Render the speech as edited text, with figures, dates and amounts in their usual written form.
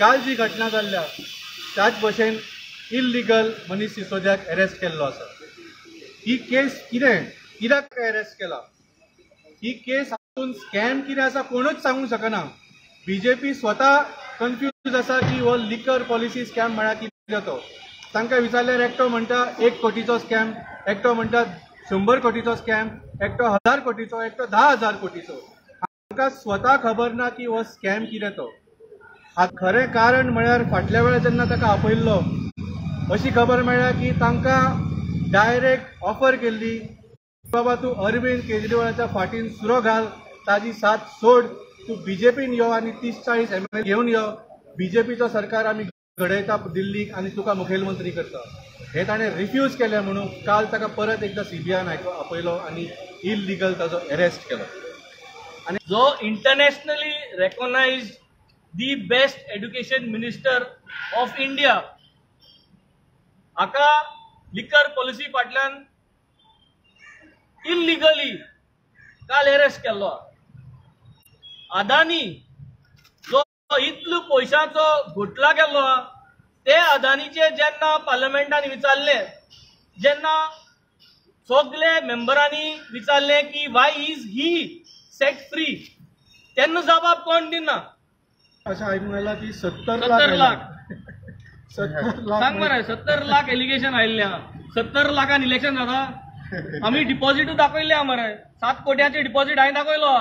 काल जी घटना जाल्ल्या त्याच भशेन इल्लीगल मनीस सिसोदियाक अरेस्ट केल्लो आसा। ही केस कित्याक अरेस्ट केला, ही केस हातून स्कॅम कितें आसा कोणूच सांगूंक शकना। बीजेपी स्वता कन्फ्यूज आसा की हो लिकर पॉलिसी स्कॅम म्हळ्यार कितें तो। तांकां विचारल्यार एकटो म्हणटा 1 कोटीचो स्कॅम, एकटो म्हणटा 100 कोटीचो स्कॅम, एकटो 1000 कोटीचो, एकटो 10,000 कोटीचो। तांकां स्वता खबर ना की हो स्कॅम कितें तो। खरें कारण म्हळ्यार फाटल्या वेळार जेन्ना ताका आपयल्लो अशी खबर मेळ्ळ्या की तांकां डायरेक्ट ऑफर केल्ली, बाबा तूं अरविंद केजरीवालाच्या फाटीन सुरो घाल, ताजी साथ सोड, तूं बीजेपीन यो आनी 30-40 MLA घेवन यो, बीजेपीचो सरकार आमी घडयता दिल्लीक आनी तुका मुखेलमंत्री करता। हे ताणें रिफ्यूज केलें म्हणून काल ताका परत एकदा CBIन आपयलो आनी इल्लीगल ताजो अरेस्ट केलो। आणि जो internationally recognised the best education minister of India हाका लिकर पॉलिसी फाटल्यान इल्लीगली काल अरेस्ट केल्लो। अदानी जो इतलो पयशांचो घोटाळा केल्लो ते अदानीचे जेन्ना पार्लमेंटान विचारले, जेन्ना सगळे मेंबरांनी विचारले की Y is he set free, तेन्ना जबाब कोण दिना। अशें आयकूंक येयलां की 70 लाख सांग मरे 70 लाख एलिगेशन आयिल्ले। 70 लाखान इलेक्शन जाता। आम्ही डिपॉझिट दाखयले मरे, 7 कोट्याचे डिपॉझिट हांवें दाखयलो।